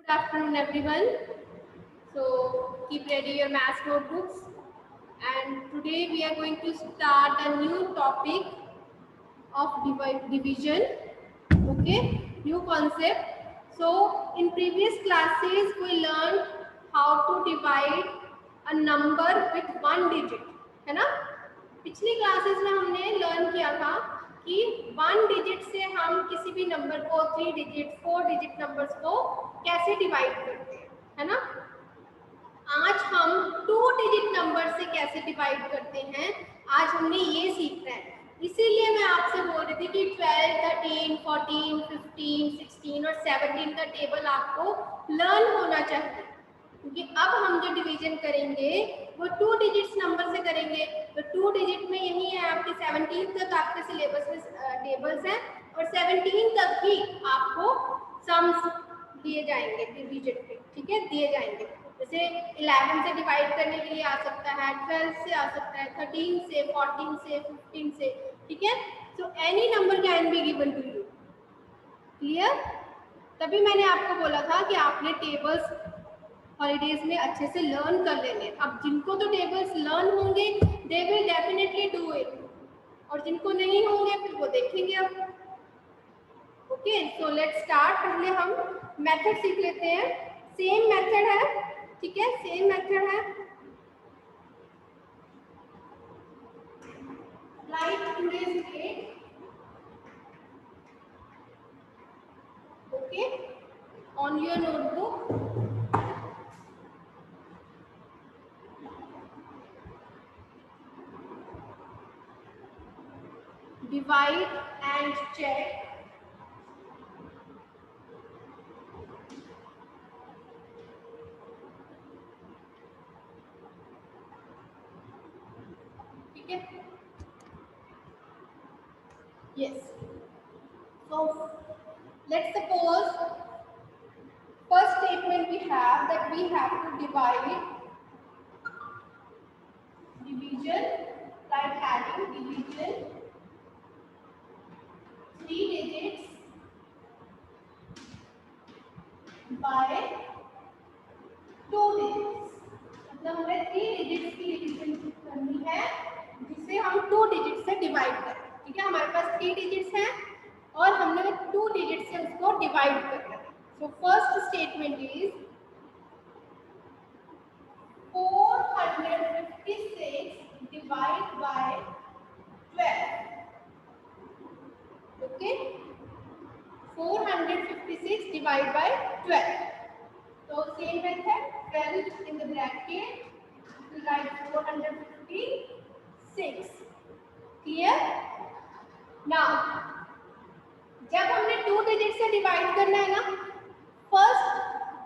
Good afternoon, everyone. So keep ready your math notebooks. And today we are going to start a new topic of division. Okay, new concept. So in previous classes we learned how to divide a number with one digit, है ना? पिछली classes में हमने learn किया था कि one digit से हम किसी भी नंबर को, 3 डिजिट, 4 डिजिट नंबर्स को कैसे डिवाइड करते हैं, है ना? आज हम 2 डिजिट नंबर से कैसे डिवाइड करते हैं, आज हमने ये सीखना है। इसीलिए मैं आपसे बोल रही थी कि 12, 13, 14, 15, 16 और 17 का टेबल आपको लर्न होना चाहिए, क्योंकि अब हम जो डिवीजन करेंगे वो 2 डिजिट्स नंबर से करेंगे। तो 2 डिजिट में यही है, आपके 17 तक आपके सिलेबस में टेबल्स हैं और 17 तक ही आपको सम्स दिए जाएंगे डिवीजन पे, ठीक है, दिए जाएंगे। जैसे 11 से डिवाइड करने के लिए आ सकता है, 12 से आ सकता है, 13 से, 14 से, 15 से, ठीक है। So any number can be given to you. Clear? तभी मैंने आपको बोला था कि आपने टेबल्स हॉलीडेज में अच्छे से लर्न कर लेने। अब जिनको तो टेबल्स लर्न होंगे they will definitely do it, और जिनको नहीं होंगे फिर वो देखेंगे अब। Okay, so let's start. पहले हम मेथड सीख लेते हैं। सेम मेथड है, ठीक है, सेम मेथड है। Write today's date, okay, on your notebook. Divide and check. ठीक है? Yes. So let's suppose first statement we have that we have to divide division, right, having division 3 digits by 2 digits। मतलब हमें 3 digits की division करनी है जिसे हम 2 digit से डिवाइड करें, ठीक है। हमारे पास 3 डिजिट्स हैं और हमने 2 डिजिट से उसको डिवाइड करना है। So first statement is 456 divide by 12। Okay, 456 divide by 12। So same method, 12 in the bracket, we write 456. Clear? Now, जब हमने 2 डिजिट से डिवाइड करना है ना, first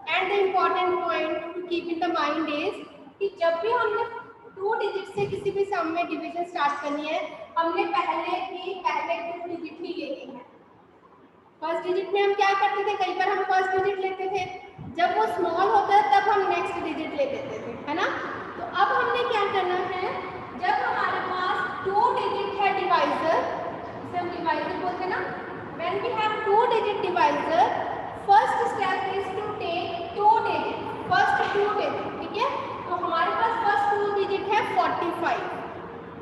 and the important point two keep in the mind is कि जब भी हमने 2 डिजिट से किसी भी सम में डिवीजन स्टार्ट करनी है, हमने पहले 2 डिजिट ही लेनी है। फर्स्ट डिजिट में हम क्या करते थे, कई बार हम फर्स्ट डिजिट लेते थे, जब वो स्मॉल होता है तब हम नेक्स्ट डिजिट ले लेते थे, है ना। तो अब हमने क्या करना है, जब हमारे पास 2 डिजिट है डिवाइजर, इसे हम डिवाइजर बोलते हैं ना, when we have 2 digit divisor, first step is to take 2 digit, first 2 digit, ठीक है। तो हमारे पास फर्स्ट 2 डिजिट है 45।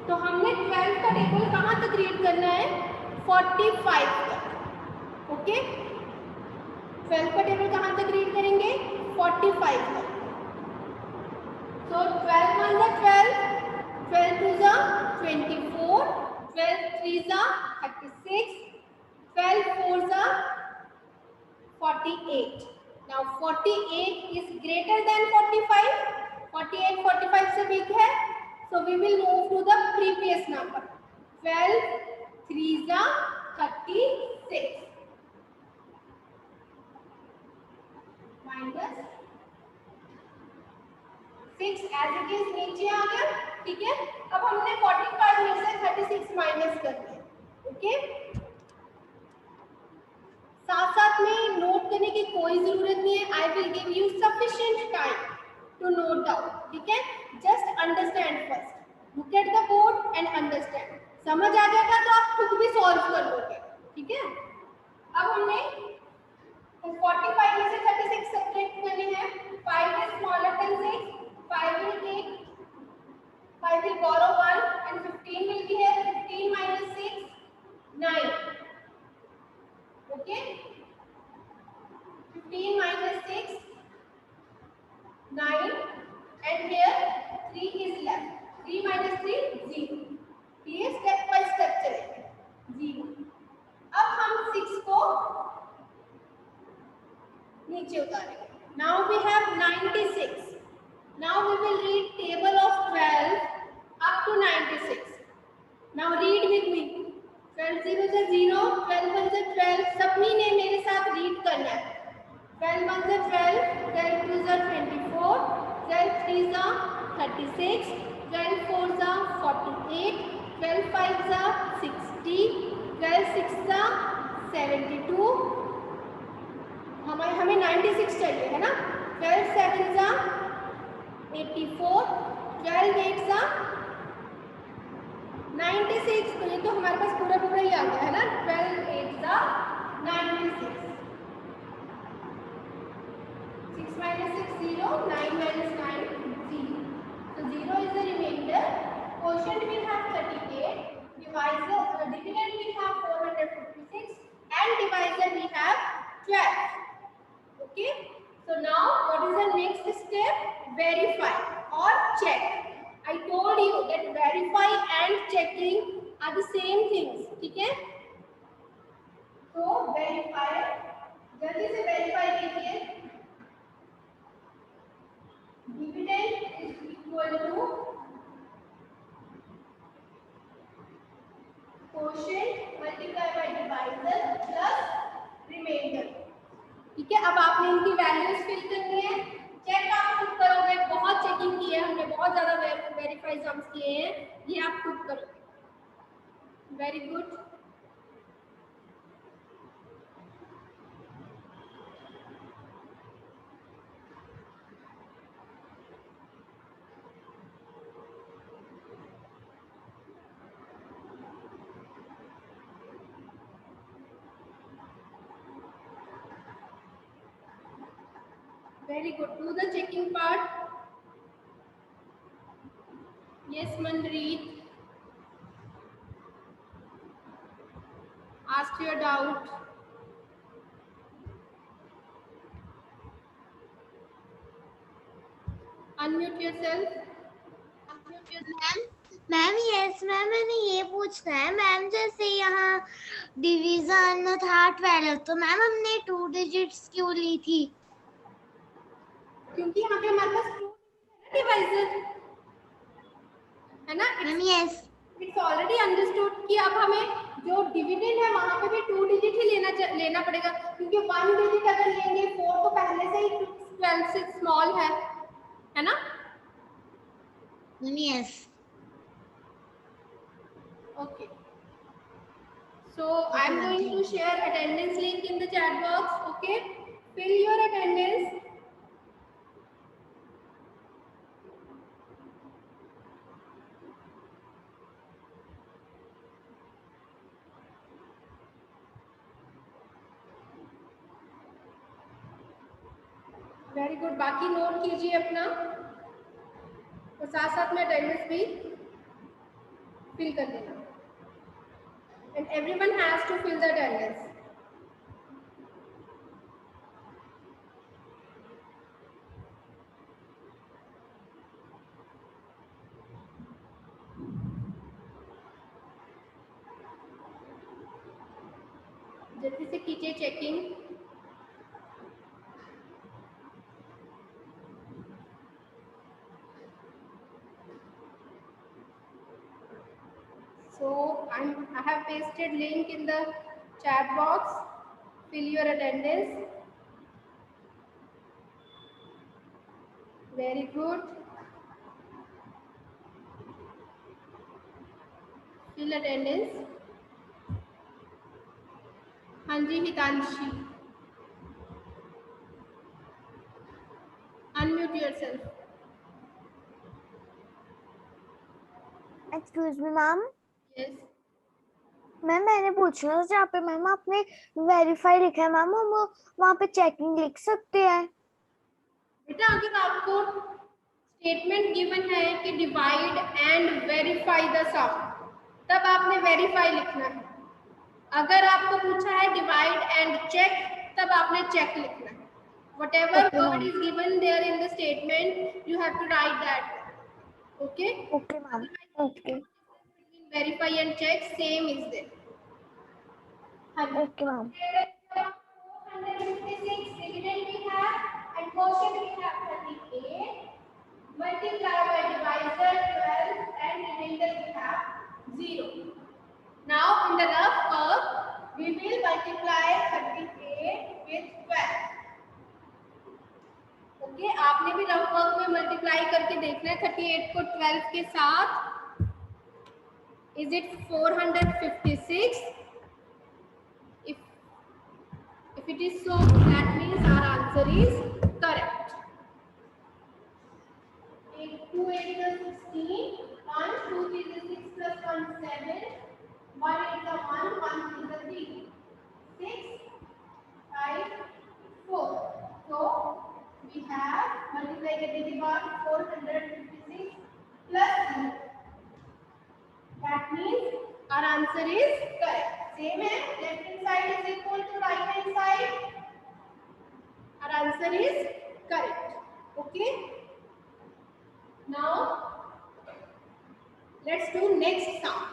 तो हमने 12 का टेबल कहाँ तक रीड करना है, 45 तक। ओके, 12 का टेबल कहाँ तक रीड करेंगे, 45 तक। तो 12 1 जा 12, 12 2 जा 24, 12 3 जा 36, 12 4 जा 48। Now 48 is greater than 45, 48 45 से big है, so we will move to the previous number, 12 3 जा 36 माइनस 6 एज इट इज नीचे आ गया, ठीक है। अब हमने 45 में से 36 माइनस कर दिया। ओके, साथ साथ में नोट करने की कोई जरूरत नहीं है, I will give you sufficient time to note down, ठीक है। Just understand first, look at the board and understand. समझ आ जाएगा तो आप खुद भी सॉल्व कर लोगे, ठीक है। अब हमने 45 में से 36 separate 15 minus 6, 9, and here 3 is left. 3 minus 3, 0. ये स्टेप बाय स्टेप चलेंगे. 0. अब हम 6 को नीचे उतारेंगे. Now we have 96. Now we will read table of 12 up to 96. Now read with me. 12 zeros are 0, 12 ones are 12. सभी ने मेरे साथ रीड करना है. 12 ones are 12, 12 twos are 24, 12 threes are 36, 12 fours are 48, 12 fives are 60, 12 sixes are 72. हमें 96 चाहिए है ना. 12 sevens are 84, 12 eights are 96. तो ये तो हमारे पास पूरा ही आ गया है ना. 12 eights are 96. 6 minus 6, 0. 9 minus 9, 0. So 0 is the remainder. Quotient will have 38. Dividend will have 456. And divisor we have 12. Okay. So now what is the next step? Verify or check. I told you that verify and checking are the same things. ठीक है? So verify. जल्दी से verify कीजिए. Dividend is equal to quotient multiplied by divisor plus remainder. ठीक है. अब आपने इनकी वैल्यूज फिल करनी है. चेक आप खुद करोगे. बहुत चेकिंग की है हमने, बहुत ज्यादा वेरीफाई सम्स किए हैं. ये आप खुद करोगे. Very good. Very good. Do the checking part. Yes, Manpreet. Ask your doubt. Unmute yourself. Ma'am yes ma'am, मैंने ये पूछना है मैम, जैसे यहाँ डिवीजन था 12 तो मैम हमने 2 डिजिट्स क्यों ली थी? क्योंकि यहाँ पे हमारे पास 2 डिवाइजर है ना. Ma'am yes, it's already understood कि अब हमें जो डिविडेंड है वहां पे भी 2 डिजिट ही लेना पड़ेगा. क्योंकि 1 डिजिट अगर लेंगे 4 तो पहले से ही 12 से स्मॉल है ना. Ma'am yes. Okay. So I am going to share attendance link in the chat box. Okay. Fill your attendance. Very good. बाकी नोट कीजिए अपना और साथ साथ में अटेंडेंस भी फिल कर देना. And everyone has to fill the attendance. जल्दी से कीजिए checking. So I have pasted link in the chat box. Fill your attendance. Very good. Fill attendance. हाँ जी हितांशी. Unmute yourself. Excuse me ma'am. Yes. Ma'am मैंने पूछना था, जहाँ पे ma'am आपने वेरीफाई लिखा है मैम, हम वहाँ पे चेकिंग लिख सकते हैं? बेटा अगर आपको स्टेटमेंट गिवन है कि डिवाइड एंड वेरीफाई द सम, तब आपने वेरीफाई लिखना है. अगर आपको पूछा है डिवाइड एंड चेक, तब आपने चेक लिखना है. Whatever Okay, word ma'am. is given there in the statement, you have to write that. Okay? Okay, ma'am. Okay. Between verify and check, same is there. Okay, ma'am. 456 dividend we have and quotient we have 38. Multiply by divisor 12 and remainder we have 0. Now in the rough curve, we will multiply 38 with 12. Okay आपने भी rough work में multiply करके देखना है 38 को 12 के साथ. Is it 456? if it is so, that means our answer is correct. 8 2 8 is 16, 1 2 3 is 6 plus 1 7, 1 is a 1 1 is a 3, 6 5 4. So we have multiply the dividend 456 plus 0. That means our answer is correct. Same है, left hand side is equal to right hand side. Our answer is correct. Okay. Now let's do next sound.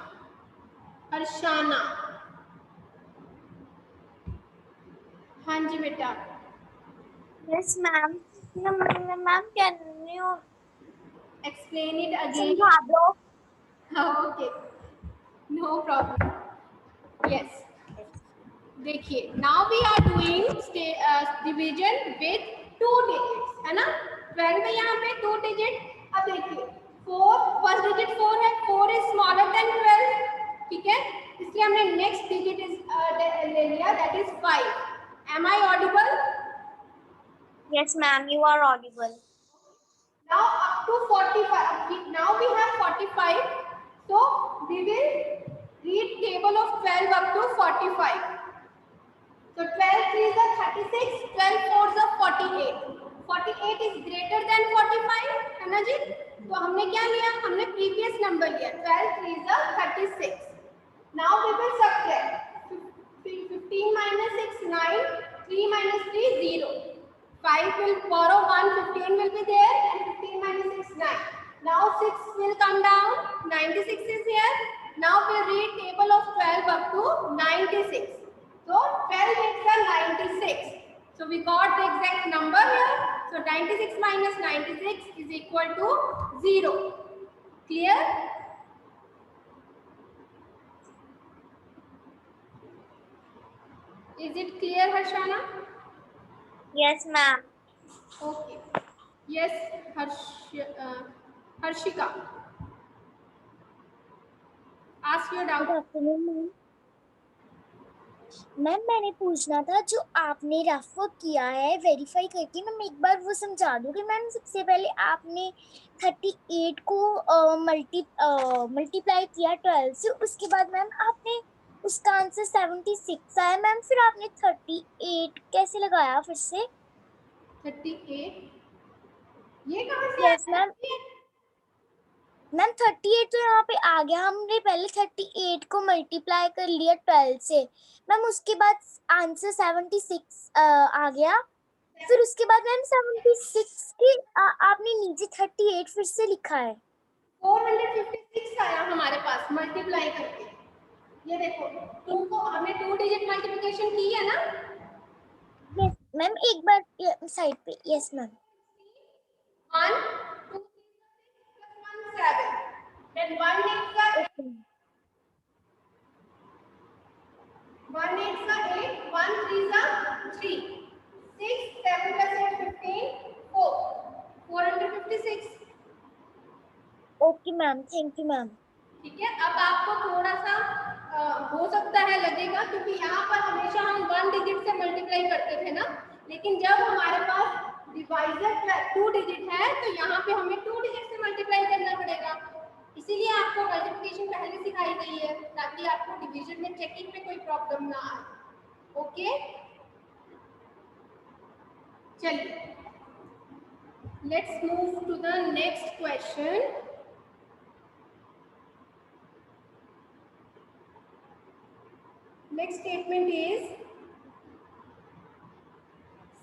Harshana. हाँ जी बेटा. Yes, ma'am. Ma'am, can you Explain it again. समझा दो? Okay. No problem. Yes. देखिए now we are doing division with 2 digits है ना. 12 में यहाँ पे 2 डिजिट. अब देखिए 4 फर्स्ट डिजिट 4 है. 4 इज स्मॉलर देन 12. ठीक है, इसलिए हमने नेक्स्ट डिजिट ले लिया that is 5. Am I audible? Yes, ma'am. You are audible. Now up to 45. Now we have 45. So we will read table of 12 up to 45. So 12 3s are 36, 12 4s are 48. 48 is greater than 45 है ना जी. तो हमने क्या लिया, हमने previous number लिया. 12 3s are 36. Now we will subtract. 15 minus 6 9, 3 minus 3 0. 5 will borrow 1, 15 will be there and 15 minus 6 9. Now 6 will come down, 96 is here. Now we'll read table of 12 up to 96. So 12 makes a 96. So we got the exact number here. So 96 minus 96 is equal to 0. Clear? Is it clear, Harshana? Yes, ma'am. Okay. Yes, Harshika. Ask your doubt. Good afternoon, ma'am. Ma'am मैंने पूछना था जो आपने rough work किया है verify करके, ma'am एक बार वो समझा दोगे मैम. सबसे पहले आपने 38 को मल्टीप्लाई किया 12 से, उसके बाद मैम आपने उसका आंसर 76 आया मैम, फिर आपने 38 कैसे लगाया फिर से? 38 ये कहाँ से यस मैम. मैम 38 तो यहाँ पे आ गया, हमने पहले 38 को मल्टीप्लाई कर लिया 12 से मैम, उसके बाद आंसर 76 आ गया, फिर उसके बाद मैम 76 की आपने नीचे 38 फिर से लिखा है. 456 आया हमारे पास मल्टीप्लाई करके. ये देखो 2 को हमने 2 डिजिट मल्टीप्लिकेशन की है ना. यस मैम, एक बार साइड पे. Yes ma'am. 1 2 3 plus 1 7. Then 1 8 का 1 8 का 8, 1 3 का 3, 6 7 plus 8 15, 4 456. Okay ma'am, thank you ma'am. ठीक है, अब आपको थोड़ा सा हो सकता है लगेगा क्योंकि यहाँ पर हमेशा हम 1 डिजिट से मल्टीप्लाई करते थे ना, लेकिन जब हमारे पास डिवाइजर 2 डिजिट है तो यहाँ पे हमें 2 डिजिट से मल्टीप्लाई करना पड़ेगा. इसीलिए आपको मल्टीप्लिकेशन पहले सिखाई गई है ताकि आपको डिवीजन में चेकिंग में कोई प्रॉब्लम ना आए. ओके, चलिए let's move to the next question. Next statement is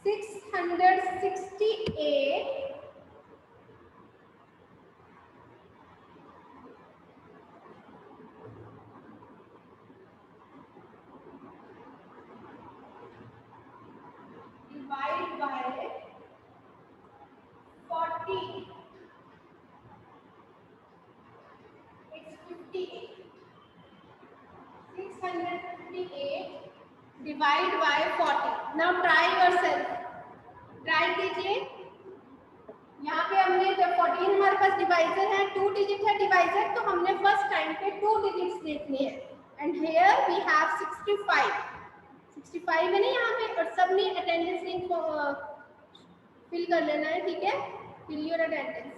668 divide by 40, it's 58. 658 divide by 40. Now try yourself. Try कीजिए. यहाँ पे हमने जब 14 हमारे पास डिवाइजर है, 2 डिजिट है डिवाइजर, तो हमने फर्स्ट टाइम पे 2 डिजिट्स देखनी है. And here we have 65. 65 है ना यहाँ पे, और सबने अटेंडेंस लिंक फिल कर लेना है. ठीक है, fill your attendance.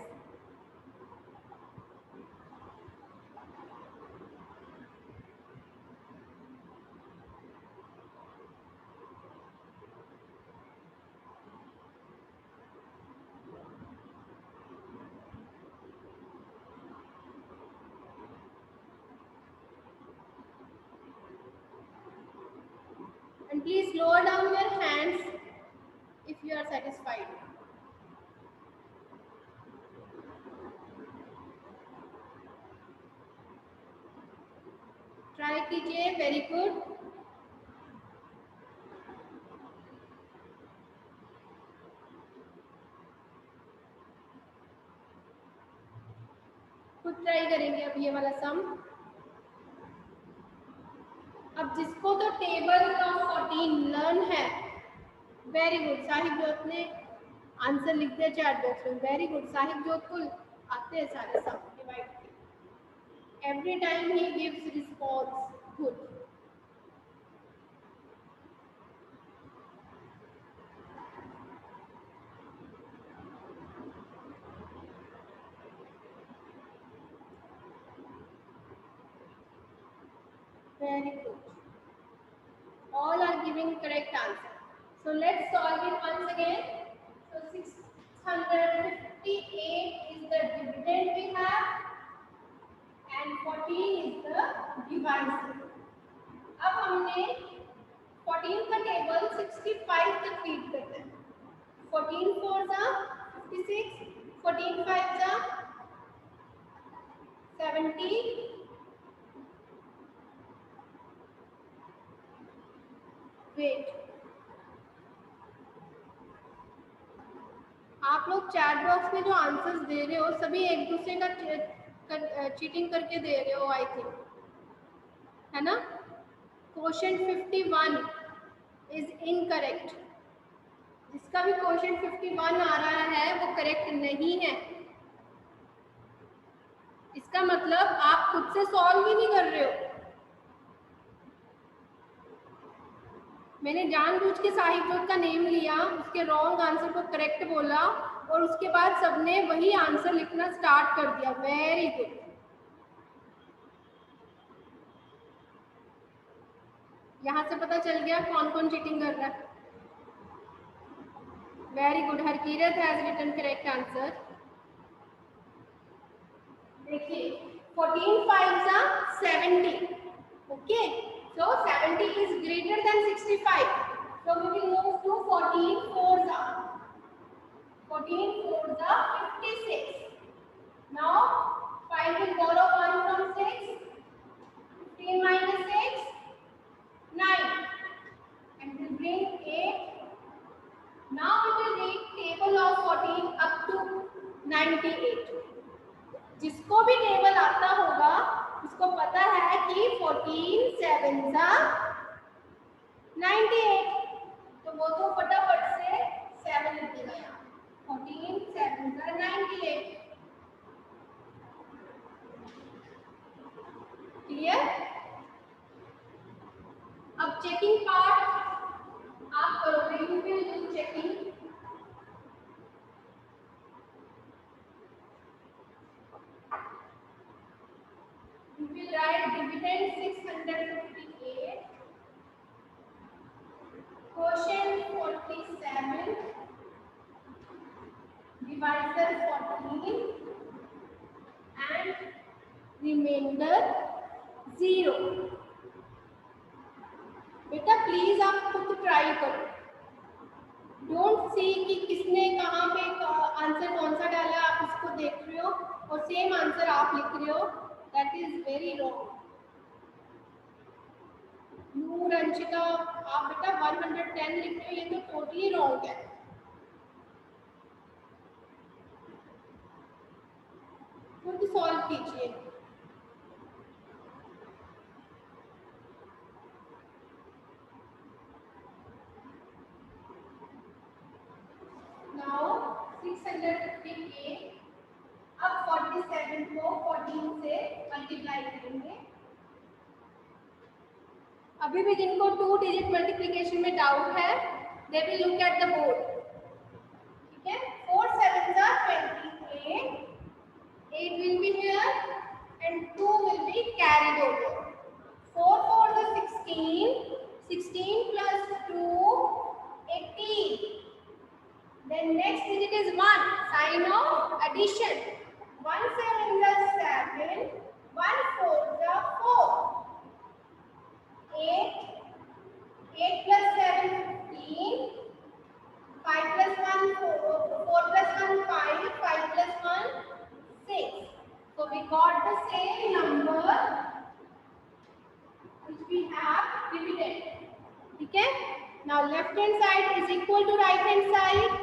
And please lower down your hands if you are satisfied. Try कीजिए. Very good. खुद ट्राई करेंगे अब ये वाला सम. अब जिसको तो टेबल का 14 लर्न है, वेरी गुड. साहिब जोत ने आंसर लिख दिया चैट बॉक्स में. Very good. साहिब जोत को आते हैं सारे sum divide. Every time he gives response. Good. Very good. All are giving correct answer. So let's solve it once again. So 658 is the dividend we have, and 14 is the divisor. अब हमने 14 का table 65 तक read करना है. 14 4 जा 56, 14 5 जा 70, wait. आप लोग चैट बॉक्स में जो आंसर्स दे रहे हो, सभी एक दूसरे का चीटिंग करके दे रहे हो, आई थिंक, है ना. Question 51 is incorrect. जिसका भी क्वेश्चन 51 आ रहा है वो करेक्ट नहीं है. इसका मतलब आप खुद से सॉल्व ही नहीं कर रहे हो. मैंने जानबूझ के साहिब जोत का नेम लिया, उसके रॉन्ग आंसर को करेक्ट बोला, और उसके बाद सबने वही आंसर लिखना स्टार्ट कर दिया. Very good. यहाँ से पता चल गया कौन कौन चीटिंग कर रहा है. Very good. Harkirat has written correct answer. देखिए 14 5 जा 70. Okay, so 70 is greater than 65. So we will move to 14 4 जा 56. Now 5 will borrow 1 from 6. 15 minus 6 9, and will bring 8. Now we will read table of 14 up to 98. जिसको भी table आता होगा उसको पता है कि 14 7 जा 98. तो वो तो फटाफट से 7 लिख देगा यहाँ. 14 7 जा 98. क्लियर. अब चेकिंग पार्ट आप करोगे. You will do checking. You will write dividend 658, quotient 47, divisor 14, and remainder 0. बेटा प्लीज आप खुद ट्राई करो. डोंट सी कि किसने कहाँ पे आंसर कौन सा डाला, आप उसको देख रहे हो और सेम आंसर आप लिख रहे हो, दैट इज वेरी रॉन्ग। नूर अंशिका, आप बेटा 110 लिख रहे हो, ये तो टोटली रॉन्ग है। खुद सॉल्व कीजिए। नाउ 658, अब 47 को 14 से मल्टीप्लाई करेंगे। अभी भी जिनको 2 डिजिट मल्टीप्लिकेशन में डाउट है, they will look at the board. ठीक है, 4 7s are 28, 8 will be here and 2 will be carried over. 4 4 is 16, 16 plus 2, 18. Then next digit is 1, sign of addition. 1 7 is 7, 1 4 is 4. 8, 8 plus 7 15, 5 plus 1 4, 4 plus 1 5, 5 plus 1 6. So we got the same number which we have divided. Okay? Now left hand side is equal to right hand side.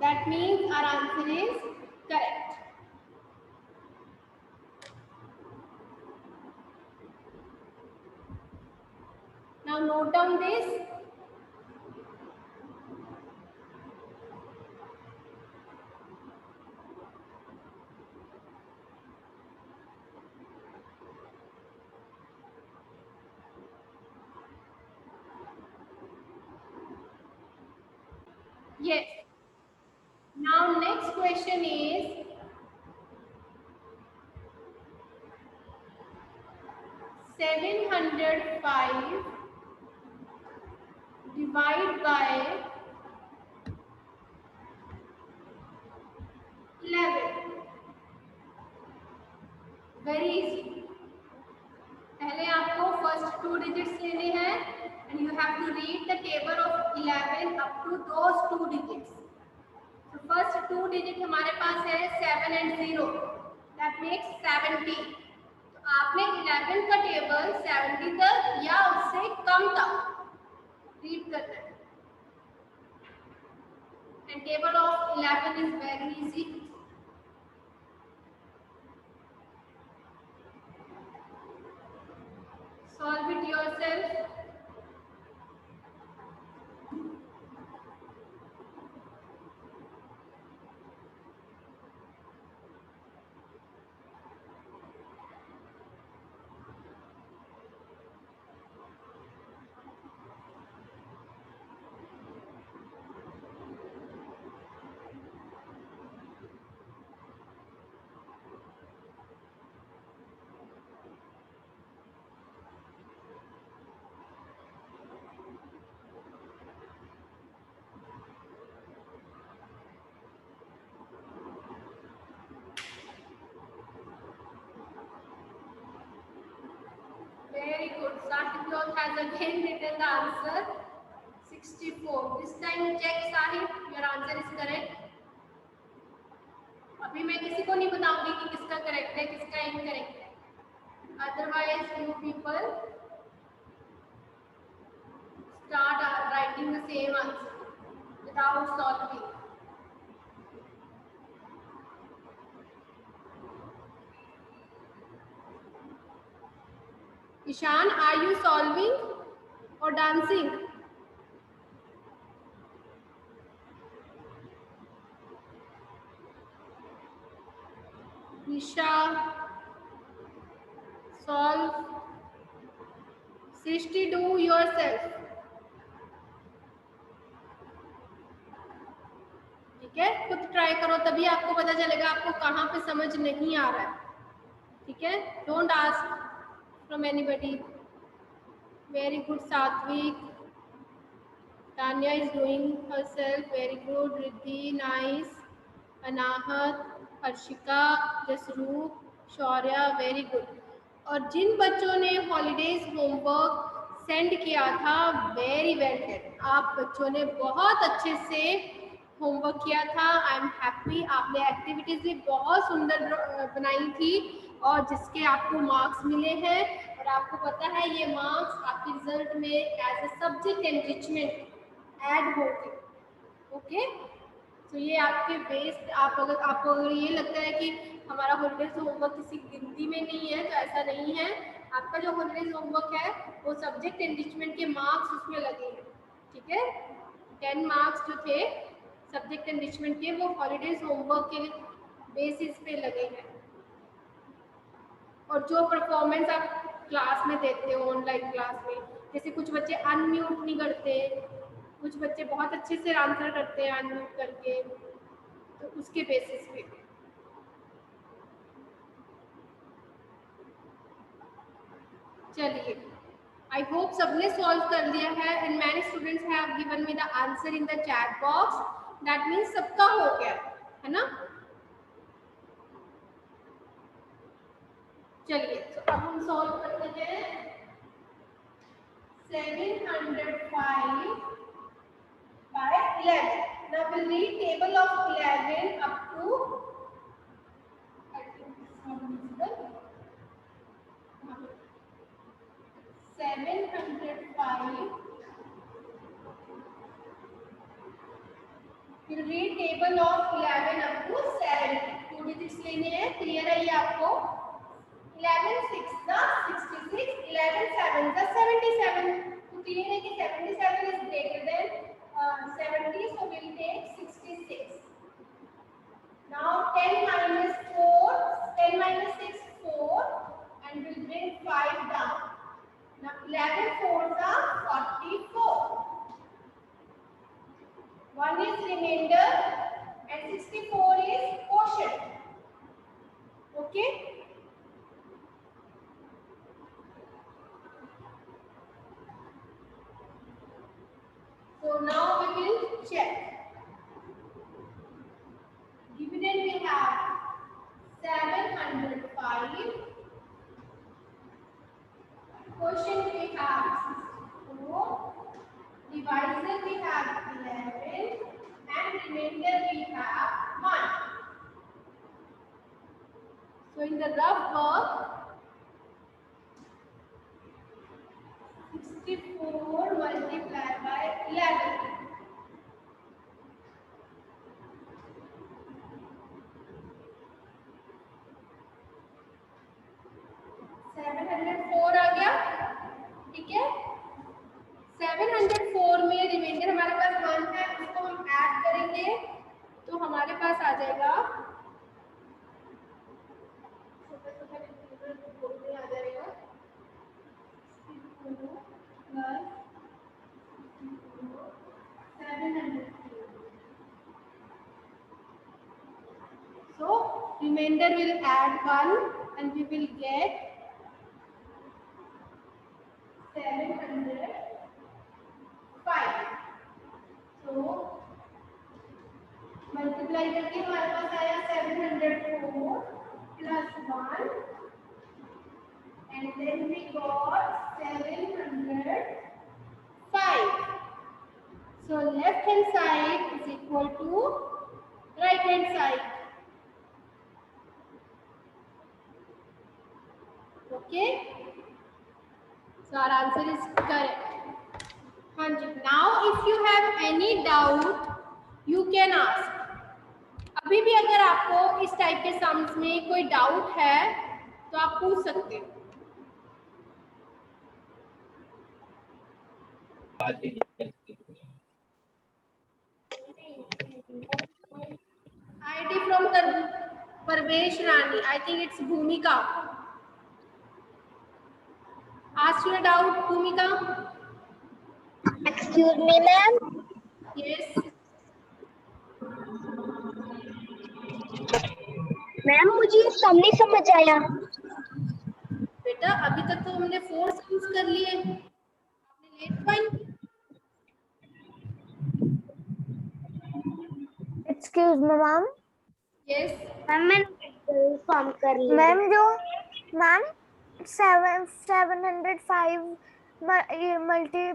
That means our answer is correct. Now note down this. Yes. Now next question is 705 divided by 11. Very easy. पहले आपको first 2 digits लेने हैं and you have to read the table of 11 up to those 2 digits. So first 2 digit हमारे पास है 7 and 0. That makes 70. तो आपने 11 का table 70 तक या उससे कम तक रीड करना है. And table of 11 is very easy. Solve it yourself. Very good. Sahib has again written the answer 64. This time check Sahib, your answer is correct. अभी मैं किसी को नहीं बताऊंगी कि किसका करेक्ट है किसका इनकरेक्ट है. Otherwise you people start writing the same answer without solving. Ishan, are you solving or dancing? Isha, solve. Srishti, do yourself. ठीक है, खुद ट्राई करो तभी आपको पता चलेगा आपको कहाँ पे समझ नहीं आ रहा है. ठीक है, don't ask from anybody. Very good सात्विक. Tanya is doing herself very good. Riddhi, nice. Anahat, Harshika, Jasroop, Shaurya, very good. और जिन बच्चों ने हॉलीडेज होमवर्क सेंड किया था, वेरी वेल डन। आप बच्चों ने बहुत अच्छे से होमवर्क किया था। I am happy. आपने एक्टिविटीज भी बहुत सुंदर बनाई थी और जिसके आपको मार्क्स मिले हैं। और आपको पता है ये मार्क्स आपके रिजल्ट में as a subject enrichment add होंगे। ओके, तो ये आपके बेस्ड, आपको अगर ये लगता है कि हमारा हॉलीडेज होमवर्क किसी गिनती में नहीं है, तो ऐसा नहीं है। आपका जो हॉलीडेज होमवर्क है वो सब्जेक्ट एनरिचमेंट के मार्क्स उसमें लगे हैं, ठीक है। 10 मार्क्स जो थे सब्जेक्ट एनरिचमेंट के, वो हॉलीडेज होमवर्क के बेसिस पे लगे हैं। और जो परफॉर्मेंस आप क्लास में देते हो, ऑनलाइन क्लास में, जैसे कुछ बच्चे अनम्यूट नहीं करते, कुछ बच्चे बहुत अच्छे से आंसर करते हैं अनम्यूट करके, तो उसके बेसिस पे। चलिए, आई होप सबने सॉल्व कर लिया है and many students have given me the answer in the chat box. That means सबका हो गया है ना। चलिए, तो अब हम सॉल्व करते हैं। 705 by 11. Now we'll read table of 11 up to, I think it's not visible. 705. We'll read table of 11 up to 70. 2 digits लेने हैं, क्लियर है ये आपको। 11 6 the 66, 11 7 the 77. तो क्लियर है कि 77 is greater than 70, so we'll take 66. Now 10 minus 4, 10 minus 6 4, and we'll bring 5 down. Now 11 4s are 44. 1 is remainder and 64 is quotient. Okay? So now we will check. Dividend we have 705. Quotient we have 64. Divisor we have 11. And remainder we have 1. So in the rough work, 64 multiplied by 11. आ गया, ठीक है। 704 में reminder हमारे पास 1 है, उसको हम add करेंगे तो हमारे पास आ जाएगा, आ जाएगा 704. So remainder will add 1 and we will get 705. So multiply करके हमारे पास आया 704 plus 1 and then we got 705. So left hand side is equal to right hand side. Okay, so our answer is correct. Hanji, now if you have any doubt you can ask. अभी भी अगर आपको इस type के sums में कोई doubt है तो आप पूछ सकते हो। ID from Parvesh Rani. I think it's Bhumika. Ask your doubt, Bhumika. Excuse me, ma'am. Yes. Ma'am मुझे सम नहीं समझ आया। बेटा अभी तक तो हमने 4 सम्स कर लिए, आपने let point. Excuse me ma'am. Yes ma'am मैंने फॉर्म कर लिया। मैम जो मैम 705 मल्टी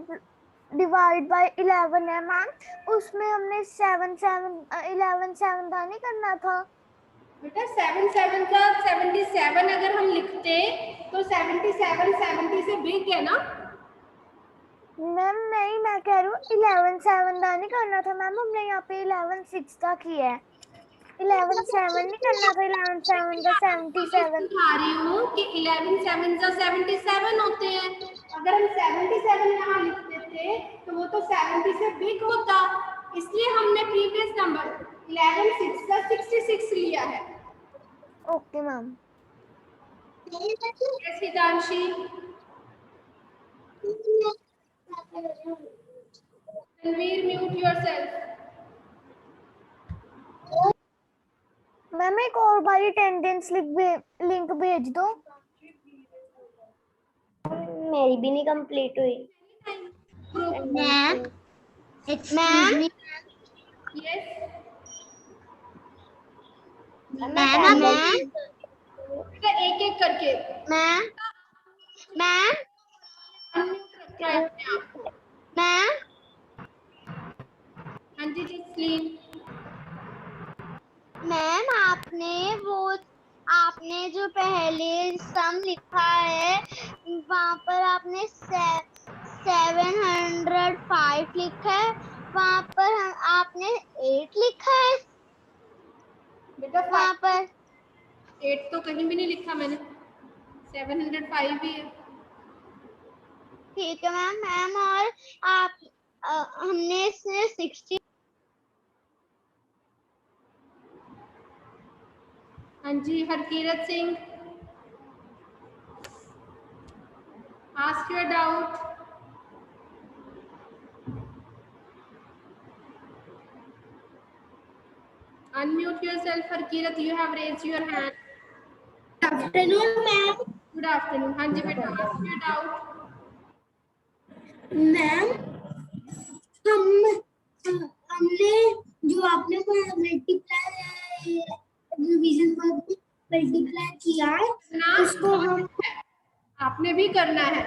डिवाइड बाय 11 है मैम, उसमें हमने 7 11 7 था नहीं करना था बेटा 7 7 का 77 अगर हम लिखते तो 77 70 से बिग है ना। मैम नहीं, मैं कह रही हूँ 11 7 था नहीं करना था मैम, हमने यहाँ पे 11 6 का किया है, 11 7 नहीं करना था, 11 7 का 77। दिखा रही हूँ कि 11 7 का 77 होते हैं। अगर हम 77 यहाँ लिख देते तो वो तो 70 से बिग होता, इसलिए हमने प्रीवियस नंबर 11 6 का 66 लिया है। Okay ma'am. Yes, Hitanshi. Tanveer, mute yourself. Ma'am एक और बारी अटेंडेंस लिंक भेज दो, मेरी भी नहीं कंप्लीट हुई ma'am, excuse me Yes. Ma'am, बेटा एक एक करके मैम, मैम, unmute रखना है अपने आप को। मैम, हाँ जी जसलीन। मैम, आपने जो पहले सम लिखा है वहाँ पर आपने 705 लिखा है, वहाँ पर आपने 8 लिखा है, बेटा वहाँ पर 8 तो कहीं भी नहीं लिखा मैंने, 705 ही है। ठीक है मैम। मैम और हमने इसमें 60। हाँ जी Harkirat Singh, ask your doubt. Unmute yourself, Harkirat. You have raised your hand. Good afternoon, ma'am. Good afternoon. हाँ जी बेटा, ask your doubt. मैम, हमने जो आपने मल्टीप्लाई डिवीजन पर मल्टीप्लाई किया है उसको हम आपने भी करना है,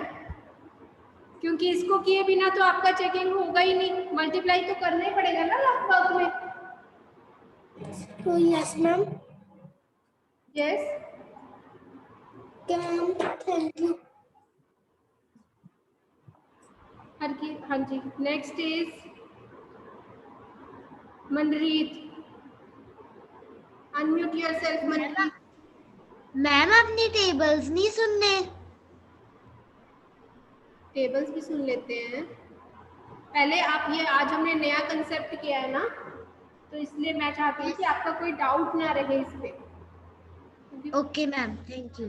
क्योंकि इसको किए बिना तो आपका चेकिंग होगा ही नहीं। मल्टीप्लाई तो करना ही पड़ेगा ना लगभग में। तो yes ma'am. Yes ma'am, thank you. हाँ जी। Next is Manreet. Unmute yourself Manreet. Ma'am अपनी टेबल्स नहीं सुनने। टेबल्स भी सुन लेते हैं पहले आप। ये आज हमने नया कंसेप्ट किया है ना, तो इसलिए मैं चाहती हूँ कि आपका कोई डाउट ना रहे इस पे। Okay ma'am, thank you.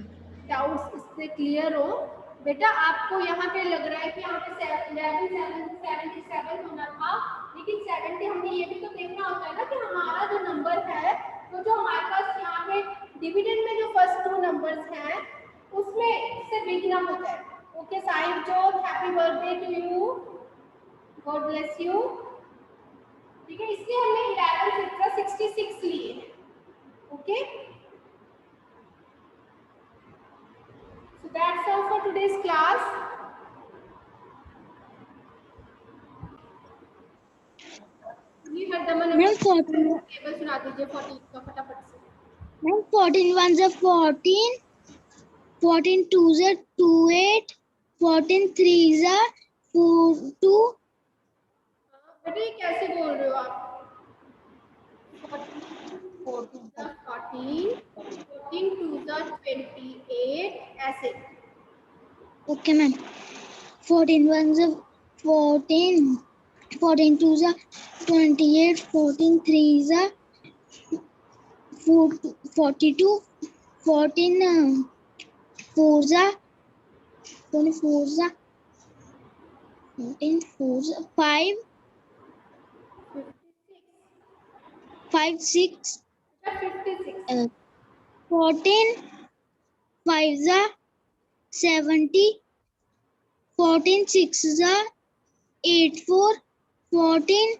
Doubts इससे क्लियर हो। बेटा आपको यहाँ पे लग रहा है कि यहाँ पे 77 होना था, लेकिन 70 हमने ये भी तो देखना होता है ना कि हमारा जो नंबर है, तो जो हमारे पास यहाँ पे डिविडेंड में जो फर्स्ट 2 नंबर्स हैं उसमें से बिग ना हो जाए। Okay Sahib Jot, happy birthday to you, God bless you. ठीक है, इसलिए हमने 11 6 का 66 लिए हैं। Okay, so that's all for today's class. जी हरदमन मैम 14 टेबल सुना दीजिए 14 का फटाफट से। मैम 14 1 जा 14, 14 2 जा 28, 14 3 जा 42। बेटा ये कैसे बोल रहे हो आप? 14 2 28 ऐसे। Okay ma'am. 14 1 जा 14, 14 2 जा 28, 14 3 जा 42, 14 4 जा 24 जा 14 4 जा 5 6 56 14 5 जा 70, 14 6 जा 84, 14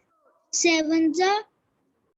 7 जा